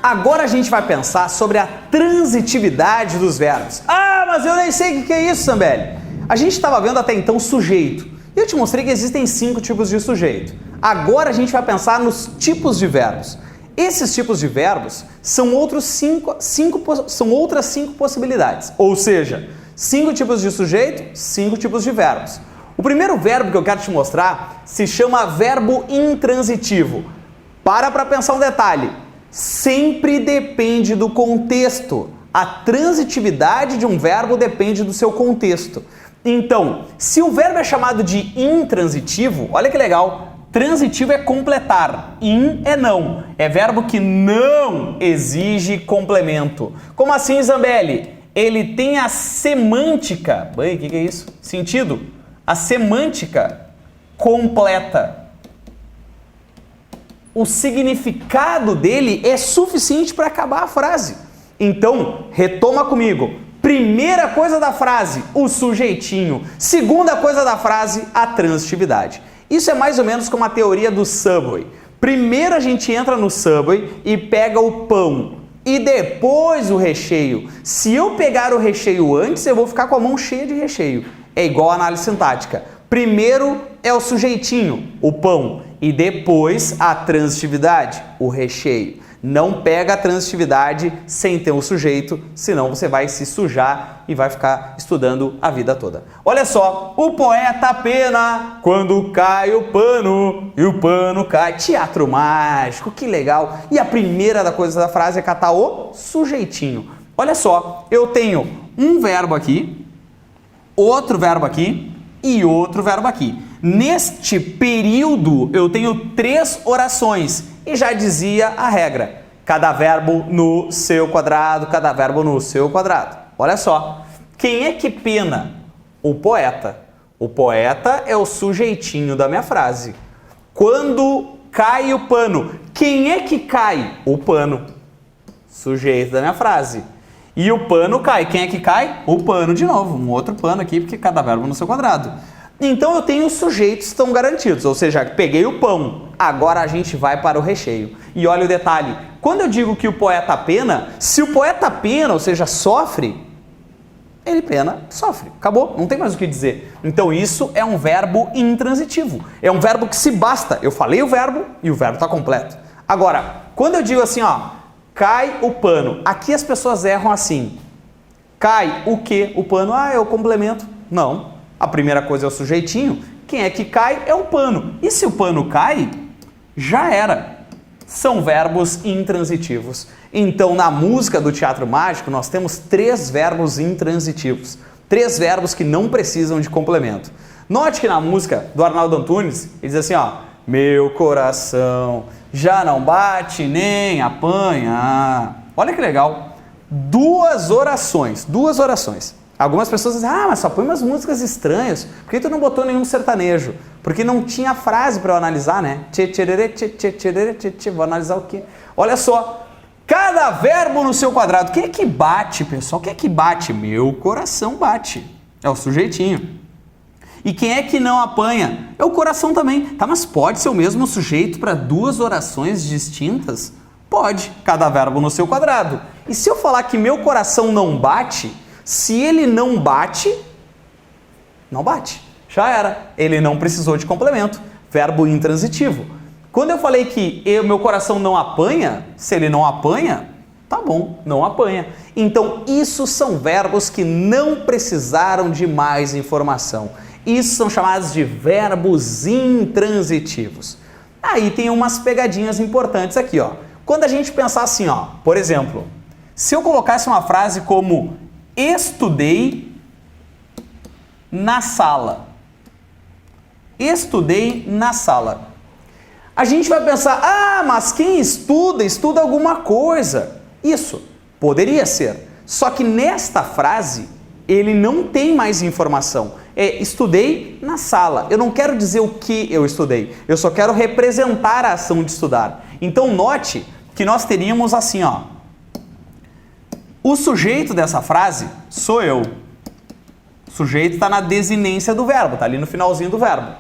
Agora a gente vai pensar sobre a transitividade dos verbos. Ah, mas eu nem sei o que é isso, Zambelli. A gente estava vendo até então sujeito. E eu te mostrei que existem 5 tipos de sujeito. Agora a gente vai pensar nos tipos de verbos. Esses tipos de verbos são outras 5 possibilidades. Ou seja, 5 tipos de sujeito, 5 tipos de verbos. O primeiro verbo que eu quero te mostrar se chama verbo intransitivo. Para pensar um detalhe. Sempre depende do contexto. A transitividade de um verbo depende do seu contexto. Então, se o verbo é chamado de intransitivo, olha que legal. Transitivo é completar, in é não. É verbo que não exige complemento. Como assim, Zambelli? Ele tem a semântica. O que é isso? Sentido? A semântica completa. O significado dele é suficiente para acabar a frase. Então, retoma comigo. Primeira coisa da frase, o sujeitinho. Segunda coisa da frase, a transitividade. Isso é mais ou menos como a teoria do Subway. Primeiro a gente entra no Subway e pega o pão e depois o recheio. Se eu pegar o recheio antes, eu vou ficar com a mão cheia de recheio. É igual a análise sintática. Primeiro é o sujeitinho, o pão, e depois a transitividade, o recheio. Não pega a transitividade sem ter o sujeito, senão você vai se sujar e vai ficar estudando a vida toda. Olha só, o poeta pena quando cai o pano e o pano cai. Teatro mágico, que legal. E a primeira coisa da frase é catar o sujeitinho. Olha só, eu tenho um verbo aqui, outro verbo aqui e outro verbo aqui. Neste período eu tenho 3 orações e já dizia a regra, cada verbo no seu quadrado, cada verbo no seu quadrado. Olha só, quem é que pena? O poeta. O poeta é o sujeitinho da minha frase. Quando cai o pano, quem é que cai? O pano. Sujeito da minha frase. E o pano cai. Quem é que cai? O pano de novo. Um outro pano aqui, porque cada verbo no seu quadrado. Então eu tenho os sujeitos que estão garantidos, ou seja, peguei o pão, agora a gente vai para o recheio. E olha o detalhe, quando eu digo que o poeta pena, se o poeta pena, ou seja, sofre, ele pena, sofre, acabou, não tem mais o que dizer. Então isso é um verbo intransitivo, é um verbo que se basta, eu falei o verbo e o verbo está completo. Agora, quando eu digo assim, ó, cai o pano, aqui as pessoas erram assim, cai o quê? O pano, é o complemento, não. A primeira coisa é o sujeitinho, quem é que cai é o pano. E se o pano cai, já era. São verbos intransitivos. Então, na música do Teatro Mágico, nós temos 3 verbos intransitivos. 3 verbos que não precisam de complemento. Note que na música do Arnaldo Antunes, ele diz assim, ó, meu coração já não bate nem apanha. Olha que legal. 2 orações. Algumas pessoas dizem, mas só põe umas músicas estranhas. Por que tu não botou nenhum sertanejo? Porque não tinha frase para eu analisar, né? Vou analisar o quê? Olha só, cada verbo no seu quadrado. O que é que bate, pessoal? O que é que bate? Meu coração bate. É o sujeitinho. E quem é que não apanha? É o coração também. Tá, mas pode ser o mesmo sujeito para 2 orações distintas? Pode, cada verbo no seu quadrado. E se eu falar que meu coração não bate... Se ele não bate, não bate. Já era. Ele não precisou de complemento. Verbo intransitivo. Quando eu falei que meu coração não apanha, se ele não apanha, tá bom, não apanha. Então, isso são verbos que não precisaram de mais informação. Isso são chamados de verbos intransitivos. Aí tem umas pegadinhas importantes aqui, ó. Quando a gente pensar assim, ó, por exemplo, se eu colocasse uma frase como estudei na sala. Estudei na sala. A gente vai pensar, mas quem estuda alguma coisa. Isso poderia ser. Só que nesta frase, ele não tem mais informação. Estudei na sala. Eu não quero dizer o que eu estudei. Eu só quero representar a ação de estudar. Então note que nós teríamos assim, ó. O sujeito dessa frase sou eu. sujeito está na desinência do verbo, está ali no finalzinho do verbo.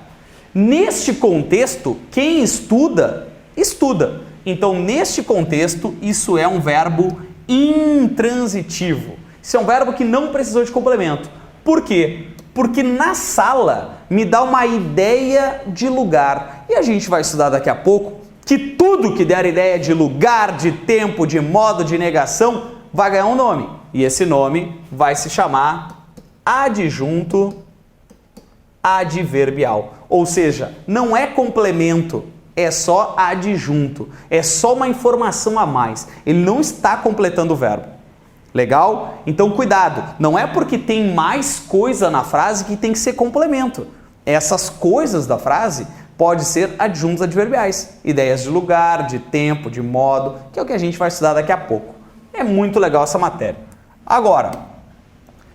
Neste contexto, quem estuda, estuda. Então, neste contexto, isso é um verbo intransitivo. Isso é um verbo que não precisou de complemento. Por quê? Porque na sala me dá uma ideia de lugar. E a gente vai estudar daqui a pouco que tudo que der ideia de lugar, de tempo, de modo, de negação, vai ganhar um nome. E esse nome vai se chamar adjunto adverbial. Ou seja, não é complemento, é só adjunto. É só uma informação a mais. Ele não está completando o verbo. Legal? Então cuidado, não é porque tem mais coisa na frase que tem que ser complemento. Essas coisas da frase podem ser adjuntos adverbiais. Ideias de lugar, de tempo, de modo, que é o que a gente vai estudar daqui a pouco. É muito legal essa matéria. Agora,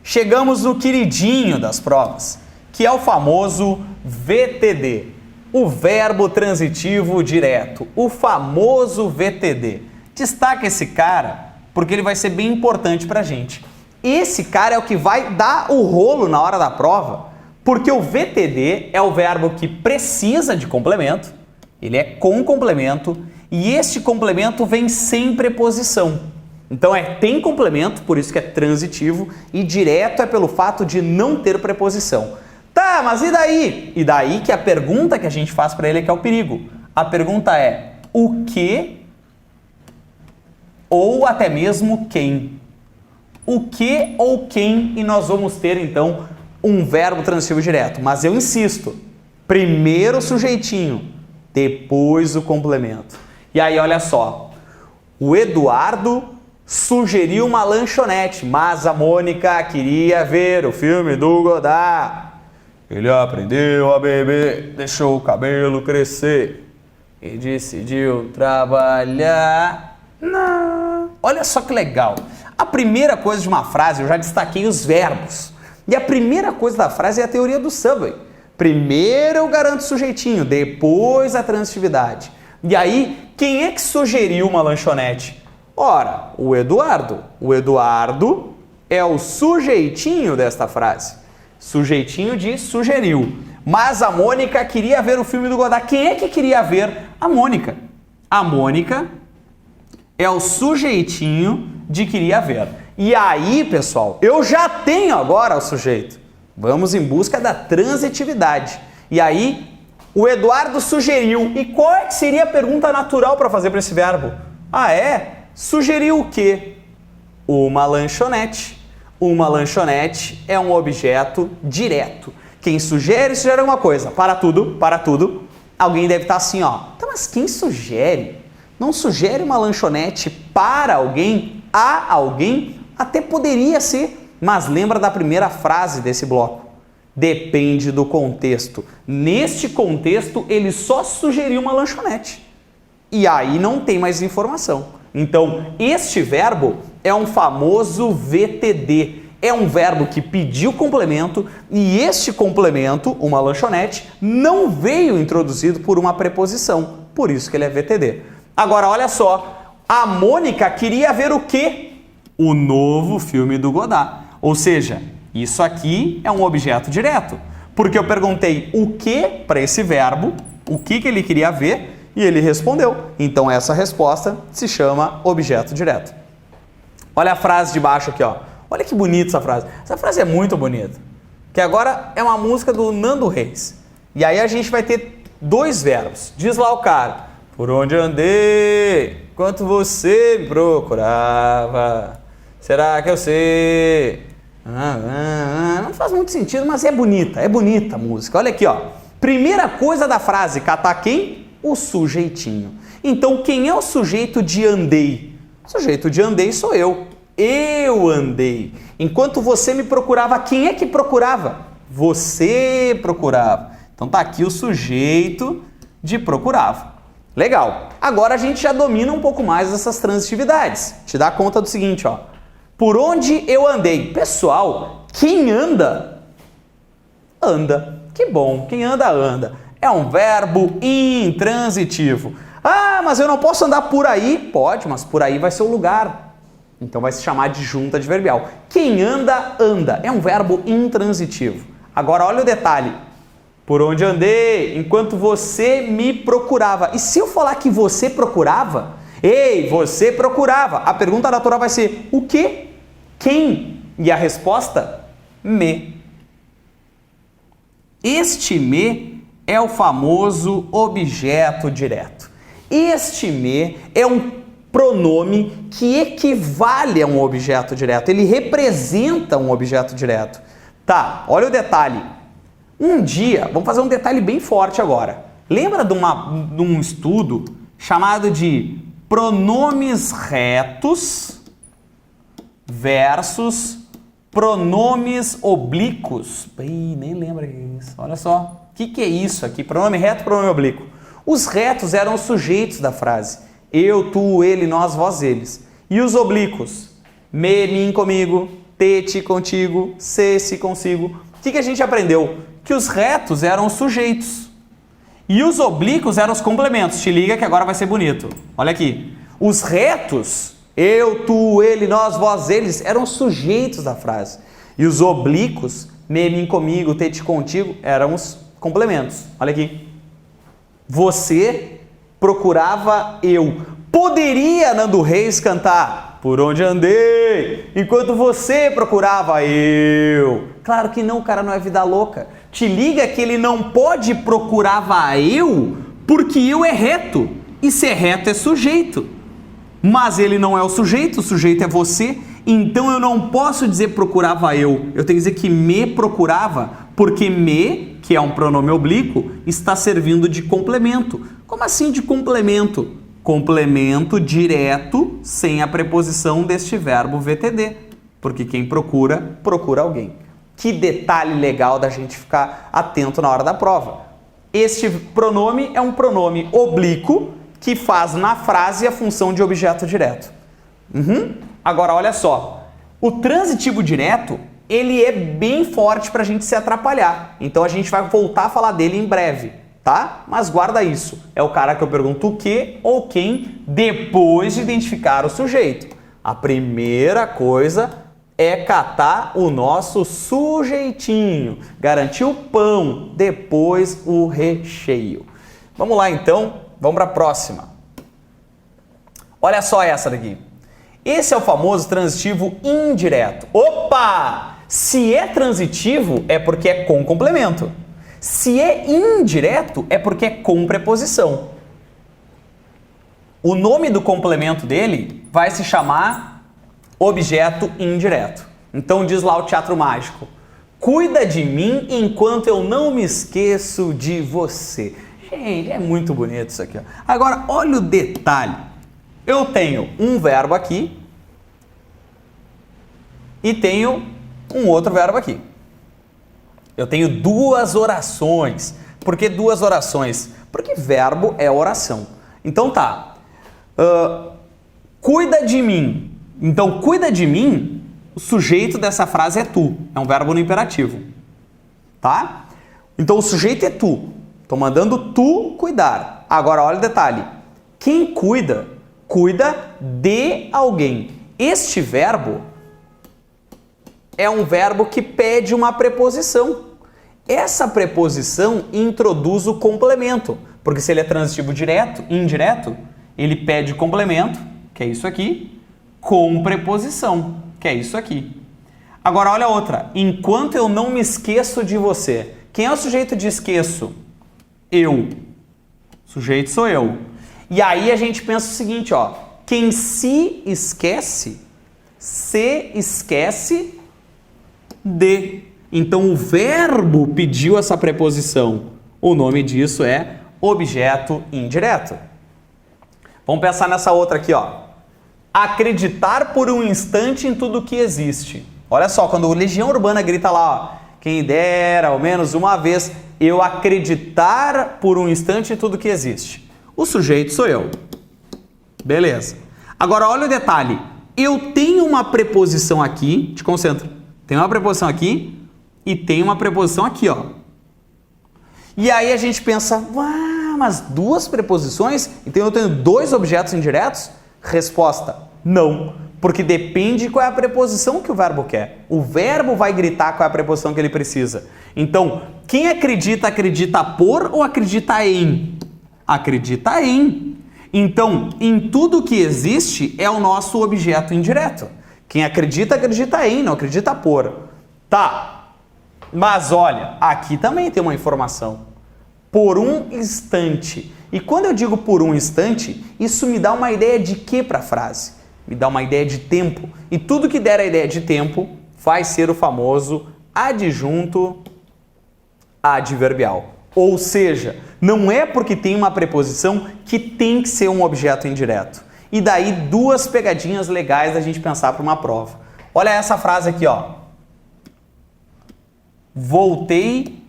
chegamos no queridinho das provas, que é o famoso VTD, o verbo transitivo direto, o famoso VTD. Destaca esse cara porque ele vai ser bem importante para a gente. Esse cara é o que vai dar o rolo na hora da prova, porque o VTD é o verbo que precisa de complemento, ele é com complemento, e este complemento vem sem preposição. Então tem complemento, por isso que é transitivo, e direto é pelo fato de não ter preposição. Tá, mas e daí? E daí que a pergunta que a gente faz para ele é que é o perigo. A pergunta é o que ou até mesmo quem. O que ou quem, e nós vamos ter então um verbo transitivo direto. Mas eu insisto, primeiro o sujeitinho, depois o complemento. E aí olha só, o Eduardo sugeriu uma lanchonete, mas a Mônica queria ver o filme do Godard. Ele aprendeu a beber, deixou o cabelo crescer e decidiu trabalhar. Não. Olha só que legal. A primeira coisa de uma frase, eu já destaquei os verbos. E a primeira coisa da frase é a teoria do Subway. Primeiro eu garanto o sujeitinho, depois a transitividade. E aí, quem é que sugeriu uma lanchonete? Ora, o Eduardo. O Eduardo é o sujeitinho desta frase. Sujeitinho de sugeriu. Mas a Mônica queria ver o filme do Godard. Quem é que queria ver? A Mônica. A Mônica é o sujeitinho de queria ver. E aí, pessoal, eu já tenho agora o sujeito. Vamos em busca da transitividade. E aí, o Eduardo sugeriu. E qual é que seria a pergunta natural para fazer para esse verbo? Ah, é? Sugeriu o quê? Uma lanchonete. Uma lanchonete é um objeto direto. Quem sugere alguma coisa. Para tudo. Alguém deve estar assim, ó. Tá, mas quem sugere? Não sugere uma lanchonete para alguém, a alguém? Até poderia ser, mas lembra da primeira frase desse bloco. Depende do contexto. Neste contexto, ele só sugeriu uma lanchonete. E aí não tem mais informação. Então, este verbo é um famoso VTD. É um verbo que pediu complemento e este complemento, uma lanchonete, não veio introduzido por uma preposição. Por isso que ele é VTD. Agora, olha só. A Mônica queria ver o quê? O novo filme do Godard. Ou seja, isso aqui é um objeto direto. Porque eu perguntei o que para esse verbo, o que ele queria ver, e ele respondeu. Então, essa resposta se chama objeto direto. Olha a frase de baixo aqui, ó. Olha que bonita essa frase. Essa frase é muito bonita. Que agora é uma música do Nando Reis. E aí a gente vai ter dois verbos. Diz lá o cara. Por onde andei, enquanto você me procurava. Será que eu sei? Não faz muito sentido, mas é bonita a música. Olha aqui, ó. Primeira coisa da frase, catar quem? O sujeitinho. Então, quem é o sujeito de andei? O sujeito de andei sou eu. Eu andei. Enquanto você me procurava, quem é que procurava? Você procurava. Então tá aqui o sujeito de procurava. Legal. Agora a gente já domina um pouco mais dessas transitividades. Te dá conta do seguinte, ó. Por onde eu andei? Pessoal, quem anda, anda. Que bom, quem anda, anda. É um verbo intransitivo. Ah, mas eu não posso andar por aí? Pode, mas por aí vai ser o lugar. Então vai se chamar de junta adverbial. Quem anda, anda. É um verbo intransitivo. Agora olha o detalhe. Por onde andei, enquanto você me procurava. E se eu falar que você procurava? Ei, você procurava. A pergunta natural vai ser o quê? Quem? E a resposta? Me. Este me é o famoso objeto direto. Este me é um pronome que equivale a um objeto direto. Ele representa um objeto direto. Tá, olha o detalhe. Um dia, vamos fazer um detalhe bem forte agora. Lembra de um estudo chamado de pronomes retos versus pronomes oblíquos? Ih, nem lembra isso. Olha só. O que é isso aqui? Pronome reto, pronome oblíquo. Os retos eram os sujeitos da frase. Eu, tu, ele, nós, vós, eles. E os oblíquos? Me, mim, comigo. Te, ti, contigo. Se consigo. O que a gente aprendeu? Que os retos eram os sujeitos. E os oblíquos eram os complementos. Te liga que agora vai ser bonito. Olha aqui. Os retos, eu, tu, ele, nós, vós, eles, eram os sujeitos da frase. E os oblíquos, me, mim, comigo, te, ti, contigo, eram os complementos. Olha aqui. Você procurava eu. Poderia Nando Reis cantar Por onde andei, enquanto você procurava eu. Claro que não, o cara não é vida louca. Te liga que ele não pode procurava eu, porque eu é reto. E ser reto é sujeito. Mas ele não é o sujeito é você. Então eu não posso dizer procurava eu. Eu tenho que dizer que me procurava, porque me, que é um pronome oblíquo, está servindo de complemento. Como assim de complemento? Complemento direto sem a preposição deste verbo VTD. Porque quem procura, procura alguém. Que detalhe legal da gente ficar atento na hora da prova. Este pronome é um pronome oblíquo que faz na frase a função de objeto direto. Agora, olha só. O transitivo direto, ele é bem forte para a gente se atrapalhar. Então, a gente vai voltar a falar dele em breve, tá? Mas guarda isso. É o cara que eu pergunto o que ou quem depois de identificar o sujeito. A primeira coisa é catar o nosso sujeitinho. Garantir o pão, depois o recheio. Vamos lá, então. Vamos para a próxima. Olha só essa daqui. Esse é o famoso transitivo indireto. Opa! Se é transitivo, é porque é com complemento. Se é indireto, é porque é com preposição. O nome do complemento dele vai se chamar objeto indireto. Então diz lá o teatro mágico. Cuida de mim enquanto eu não me esqueço de você. Gente, é muito bonito isso aqui. Ó. Agora, olha o detalhe. Eu tenho um verbo aqui e tenho um outro verbo aqui. Eu tenho duas orações. Por que duas orações? Porque verbo é oração. Então tá. Cuida de mim. Então, cuida de mim, o sujeito dessa frase é tu. É um verbo no imperativo. Tá? Então, o sujeito é tu. Estou mandando tu cuidar. Agora, olha o detalhe. Quem cuida, cuida de alguém. Este verbo é um verbo que pede uma preposição. Essa preposição introduz o complemento. Porque se ele é transitivo direto, indireto, ele pede complemento, que é isso aqui, com preposição, que é isso aqui. Agora, olha a outra. Enquanto eu não me esqueço de você. Quem é o sujeito de esqueço? Eu. O sujeito sou eu. E aí a gente pensa o seguinte, ó. Quem se esquece de. Então o verbo pediu essa preposição. O nome disso é objeto indireto. Vamos pensar nessa outra aqui, ó. Acreditar por um instante em tudo que existe. Olha só, quando o Legião Urbana grita lá, ó. Quem dera, ao menos uma vez, eu acreditar por um instante em tudo que existe. O sujeito sou eu. Beleza. Agora, olha o detalhe. Eu tenho uma preposição aqui, te concentra. Tem uma preposição aqui e tem uma preposição aqui, ó. E aí a gente pensa, mas duas preposições? Então eu tenho dois objetos indiretos? Resposta, Não, porque depende qual é a preposição que o verbo quer. O verbo vai gritar qual é a preposição que ele precisa. Então, quem acredita, acredita por ou acredita em? Acredita em. Então, em tudo que existe é o nosso objeto indireto. Quem acredita, acredita em, não acredita por. Tá, mas olha, aqui também tem uma informação. Por um instante. E quando eu digo por um instante, isso me dá uma ideia de quê para a frase? Me dá uma ideia de tempo. E tudo que der a ideia de tempo vai ser o famoso adjunto adverbial. Ou seja, não é porque tem uma preposição que tem que ser um objeto indireto. E daí duas pegadinhas legais da gente pensar para uma prova. Olha essa frase aqui, ó. Voltei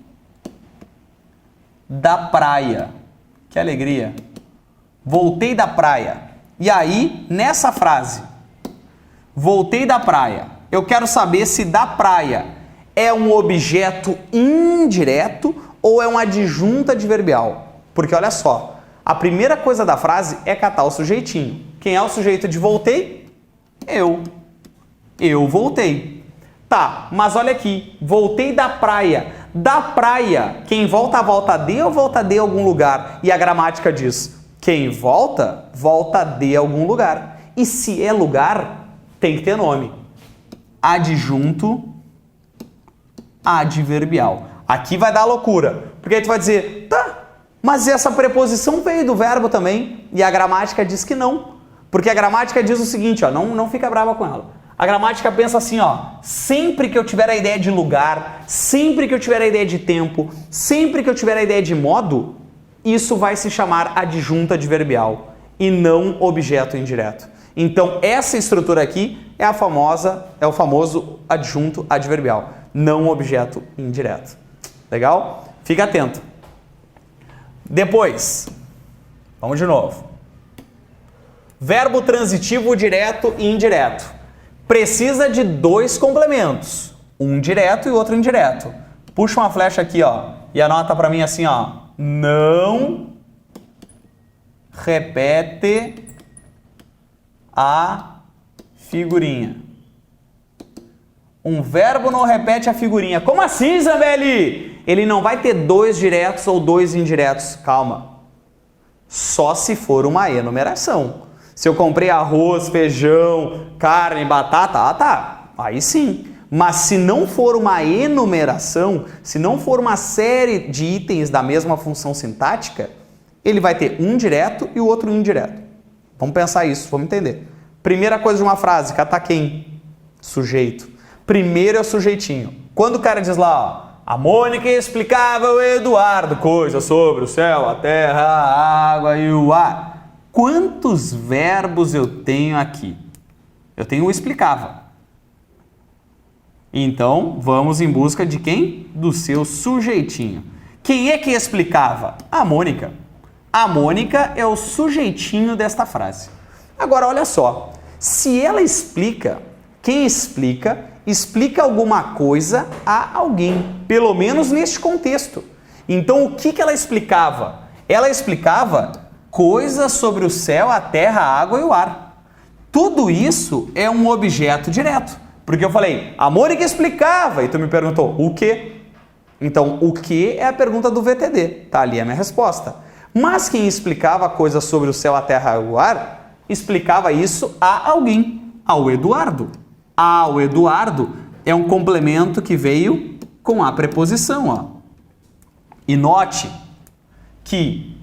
da praia. Que alegria. Voltei da praia. E aí, nessa frase, voltei da praia, eu quero saber se da praia é um objeto indireto ou é um adjunto adverbial. Porque olha só, a primeira coisa da frase é catar o sujeitinho. Quem é o sujeito de voltei? Eu. Eu voltei. Tá, mas olha aqui, voltei da praia. Da praia, quem volta de ou volta de algum lugar? E a gramática diz, quem volta, volta de algum lugar. E se é lugar, tem que ter nome. Adjunto adverbial. Aqui vai dar loucura, porque aí tu vai dizer, tá, mas essa preposição veio do verbo também, e a gramática diz que não. Porque a gramática diz o seguinte, ó, não fica brava com ela. A gramática pensa assim, ó, sempre que eu tiver a ideia de lugar, sempre que eu tiver a ideia de tempo, sempre que eu tiver a ideia de modo, isso vai se chamar adjunto adverbial e não objeto indireto. Então, essa estrutura aqui é o famoso adjunto adverbial, não objeto indireto. Legal? Fica atento. Depois, vamos de novo. Verbo transitivo direto e indireto. Precisa de dois complementos, um direto e outro indireto. Puxa uma flecha aqui, ó, e anota para mim assim, ó. Não repete a figurinha. Um verbo não repete a figurinha. Como assim, Zambelli? Ele não vai ter dois diretos ou dois indiretos. Calma. Só se for uma enumeração. Se eu comprei arroz, feijão, carne, batata, tá. Aí sim. Mas se não for uma enumeração, se não for uma série de itens da mesma função sintática, ele vai ter um direto e o outro indireto. Vamos pensar isso, vamos entender. Primeira coisa de uma frase, catar quem? Sujeito. Primeiro é o sujeitinho. Quando o cara diz lá, ó, a Mônica explicava ao Eduardo coisas sobre o céu, a terra, a água e o ar. Quantos verbos eu tenho aqui? Eu tenho o explicava. Então, vamos em busca de quem? Do seu sujeitinho. Quem é que explicava? A Mônica. A Mônica é o sujeitinho desta frase. Agora, olha só. Se ela explica, quem explica, explica alguma coisa a alguém. Pelo menos neste contexto. Então, o que ela explicava? Ela explicava coisas sobre o céu, a terra, a água e o ar. Tudo isso é um objeto direto. Porque eu falei, a Mônica explicava, e tu me perguntou, o quê? Então, o que é a pergunta do VTD, tá ali a minha resposta. Mas quem explicava coisas sobre o céu, a terra e o ar, explicava isso a alguém, ao Eduardo. O Eduardo é um complemento que veio com a preposição, ó. E note que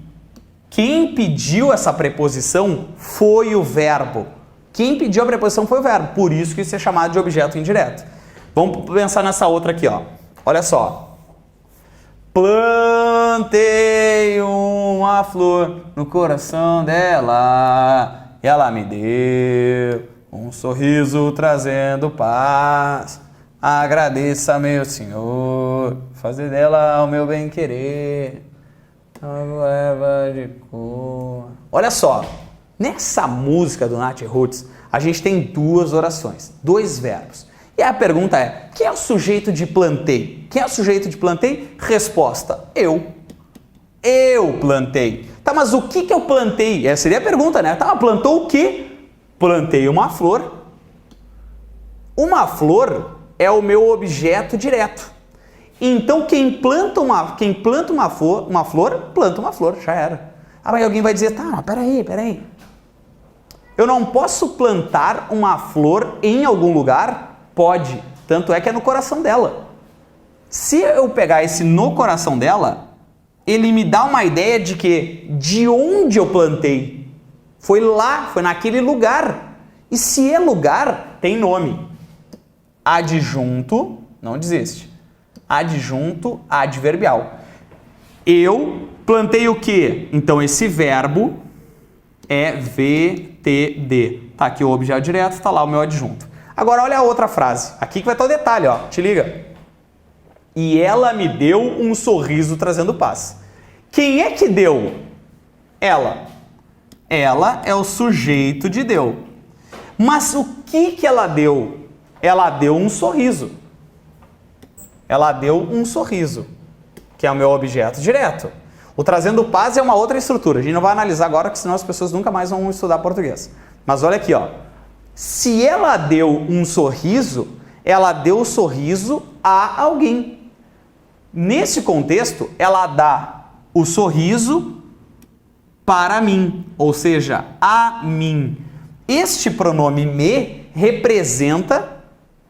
quem pediu essa preposição foi o verbo. Quem pediu a preposição foi o verbo, por isso que isso é chamado de objeto indireto. Vamos pensar nessa outra aqui, ó. Olha só. Plantei uma flor no coração dela e ela me deu um sorriso trazendo paz. Agradeça, meu Senhor, fazer dela o meu bem-querer. Olha só, nessa música do Nath Roots, a gente tem duas orações, dois verbos. E a pergunta é, quem é o sujeito de plantei? Quem é o sujeito de plantei? Resposta, eu. Eu plantei. Tá, mas o que eu plantei? Essa seria a pergunta, né? Tá, mas plantou o quê? Plantei uma flor. Uma flor é o meu objeto direto. Então quem planta uma flor, planta uma flor, já era. Ah, mas alguém vai dizer, tá, mas peraí. Eu não posso plantar uma flor em algum lugar? Pode. Tanto é que é no coração dela. Se eu pegar esse no coração dela, ele me dá uma ideia de que de onde eu plantei. Foi lá, foi naquele lugar. E se é lugar, tem nome. Adjunto, não desiste. Adjunto adverbial. Eu plantei o quê? Então esse verbo é VTD. Tá aqui o objeto direto, tá lá o meu adjunto. Agora olha a outra frase. Aqui que vai estar o detalhe, ó. Te liga. E ela me deu um sorriso trazendo paz. Quem é que deu? Ela. Ela é o sujeito de deu. Mas o que ela deu? Ela deu um sorriso. Ela deu um sorriso, que é o meu objeto direto. O trazendo paz é uma outra estrutura. A gente não vai analisar agora, porque senão as pessoas nunca mais vão estudar português. Mas olha aqui, ó. Se ela deu um sorriso, ela deu o sorriso a alguém. Nesse contexto, ela dá o sorriso para mim, ou seja, a mim. Este pronome me representa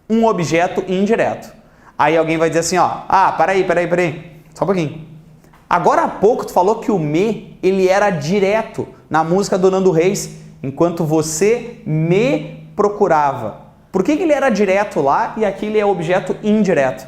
um objeto indireto. Aí alguém vai dizer assim, ó, peraí, só um pouquinho. Agora há pouco tu falou que o me, ele era direto na música do Nando Reis, enquanto você me procurava. Por que ele era direto lá e aqui ele é objeto indireto?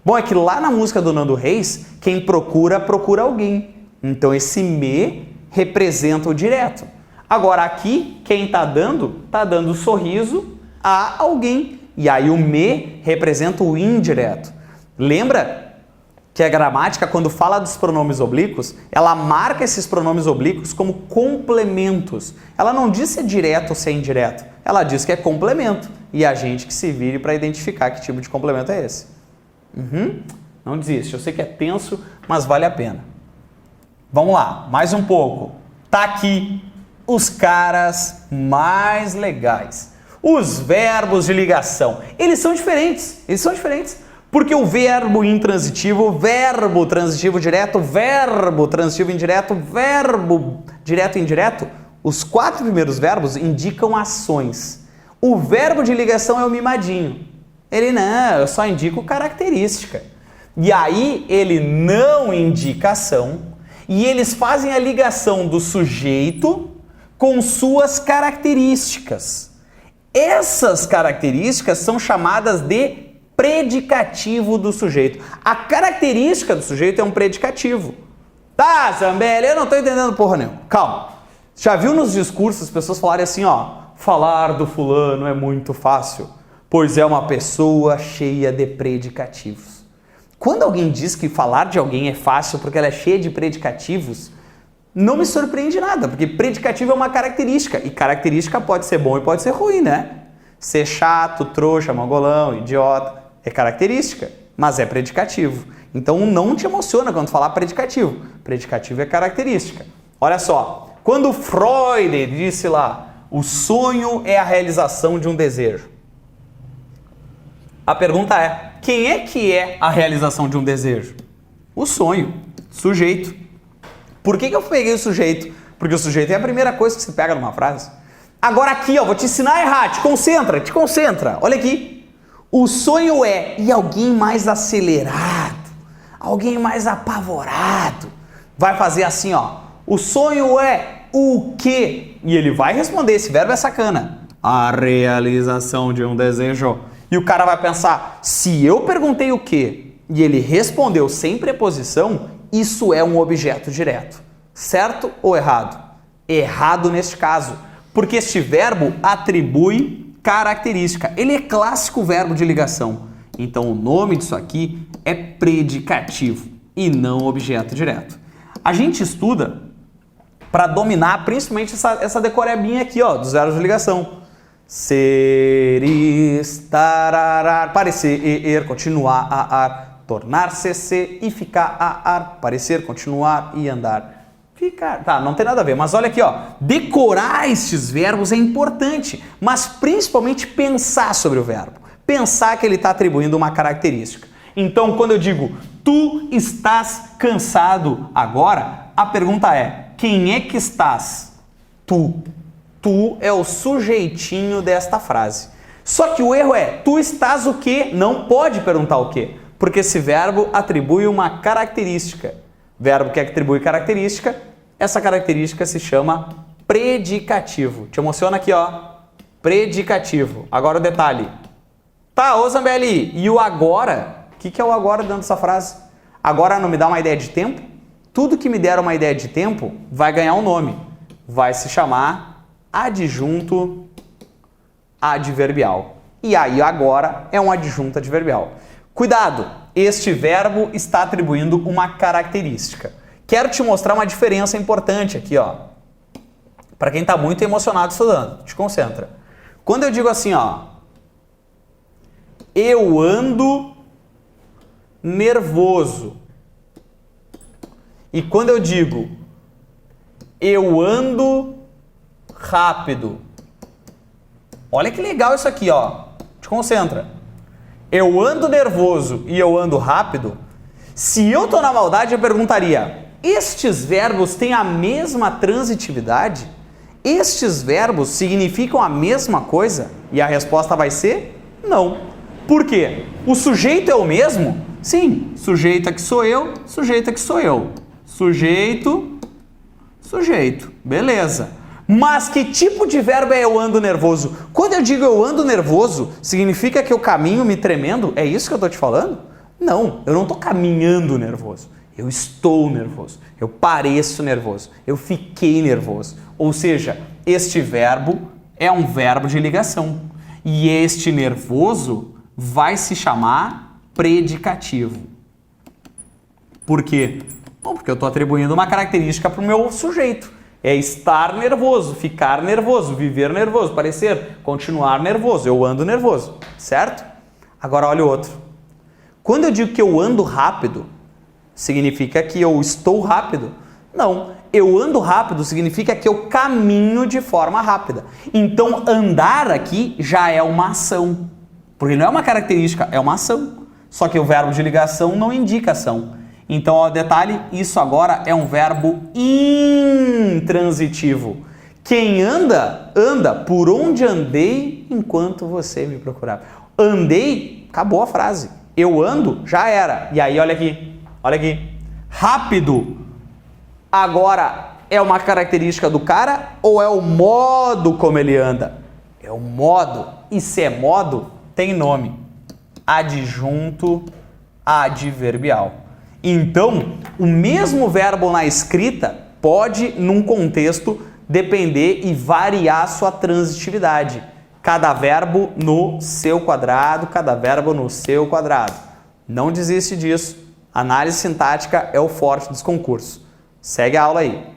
Bom, é que lá na música do Nando Reis, quem procura, procura alguém. Então esse me representa o direto. Agora aqui, quem está dando sorriso a alguém. E aí o me representa o indireto. Lembra que a gramática, quando fala dos pronomes oblíquos, ela marca esses pronomes oblíquos como complementos. Ela não diz se é direto ou se é indireto. Ela diz que é complemento. E a gente que se vire para identificar que tipo de complemento é esse. Não desiste. Eu sei que é tenso, mas vale a pena. Vamos lá, mais um pouco. Tá aqui os caras mais legais. Os verbos de ligação. Eles são diferentes. Porque o verbo intransitivo, verbo transitivo direto, verbo transitivo indireto, verbo direto e indireto, os 4 primeiros verbos indicam ações. O verbo de ligação é o mimadinho. Ele não, eu só indico característica. E aí ele não indica ação e eles fazem a ligação do sujeito com suas características. Essas características são chamadas de predicativo do sujeito. A característica do sujeito é um predicativo. Tá, Zambelli, eu não estou entendendo porra nenhuma. Calma. Já viu nos discursos as pessoas falarem assim, ó, falar do fulano é muito fácil, pois é uma pessoa cheia de predicativos. Quando alguém diz que falar de alguém é fácil porque ela é cheia de predicativos, não me surpreende nada, porque predicativo é uma característica, e característica pode ser bom e pode ser ruim, né? Ser chato, trouxa, mongolão, idiota, é característica, mas é predicativo. Então não te emociona quando falar predicativo. Predicativo é característica. Olha só, quando Freud disse lá, o sonho é a realização de um desejo. A pergunta é, quem é a realização de um desejo? O sonho, sujeito. Por que eu peguei o sujeito? Porque o sujeito é a primeira coisa que se pega numa frase. Agora aqui, ó, vou te ensinar a errar. Te concentra. Olha aqui. O sonho é e alguém mais acelerado, alguém mais apavorado, vai fazer assim, ó. O sonho é o quê? E ele vai responder, esse verbo é sacana. A realização de um desejo. E o cara vai pensar, se eu perguntei o quê e ele respondeu sem preposição, isso é um objeto direto. Certo ou errado? Errado neste caso, porque este verbo atribui característica. Ele é clássico verbo de ligação. Então o nome disso aqui é predicativo e não objeto direto. A gente estuda para dominar principalmente essa decorebinha aqui, ó, dos verbos de ligação. Ser, estar, parecer, continuar, ar, tornar-se, e ficar, ar, parecer, continuar e andar. Ficar. Tá, não tem nada a ver, mas olha aqui, ó. Decorar estes verbos é importante, mas principalmente pensar sobre o verbo. Pensar que ele está atribuindo uma característica. Então, quando eu digo, tu estás cansado agora, a pergunta é, quem é que estás? Tu. Tu é o sujeitinho desta frase. Só que o erro é, tu estás o quê? Não pode perguntar o quê, porque esse verbo atribui uma característica. Verbo que atribui característica, essa característica se chama predicativo. Te emociona aqui, ó. Predicativo. Agora o detalhe. Tá, ô Zambelli, e o agora? O que é o agora dentro dessa frase? Agora não me dá uma ideia de tempo? Tudo que me der uma ideia de tempo vai ganhar um nome. Vai se chamar adjunto adverbial. E aí agora é um adjunto adverbial. Cuidado, este verbo está atribuindo uma característica. Quero te mostrar uma diferença importante aqui, ó. Para quem está muito emocionado estudando, te concentra. Quando eu digo assim, ó, eu ando nervoso. E quando eu digo eu ando rápido. Olha que legal isso aqui, ó. Te concentra. Eu ando nervoso e eu ando rápido. Se eu tô na maldade, eu perguntaria: estes verbos têm a mesma transitividade? Estes verbos significam a mesma coisa? E a resposta vai ser não. Por quê? O sujeito é o mesmo? Sim, sujeito aqui sou eu, sujeito aqui sou eu. Sujeito, sujeito. Beleza. Mas que tipo de verbo é eu ando nervoso? Quando eu digo eu ando nervoso, significa que eu caminho me tremendo? É isso que eu tô te falando? Não, eu não tô caminhando nervoso. Eu estou nervoso. Eu pareço nervoso. Eu fiquei nervoso. Ou seja, este verbo é um verbo de ligação. E este nervoso vai se chamar predicativo. Por quê? Bom, porque eu estou atribuindo uma característica para o meu sujeito. É estar nervoso, ficar nervoso, viver nervoso, parecer, continuar nervoso. Eu ando nervoso, certo? Agora olha o outro. Quando eu digo que eu ando rápido, significa que eu estou rápido? Não. Eu ando rápido significa que eu caminho de forma rápida. Então, andar aqui já é uma ação. Porque não é uma característica, é uma ação. Só que o verbo de ligação não indica ação. Então, ó, detalhe, isso agora é um verbo intransitivo. Quem anda, anda por onde andei enquanto você me procurava. Andei, acabou a frase. Eu ando, já era. E aí, olha aqui, olha aqui. Rápido, agora é uma característica do cara ou é o modo como ele anda? É o modo. E se é modo, tem nome. Adjunto adverbial. Então, o mesmo verbo na escrita pode, num contexto, depender e variar sua transitividade. Cada verbo no seu quadrado, cada verbo no seu quadrado. Não desiste disso. Análise sintática é o forte dos concursos. Segue a aula aí.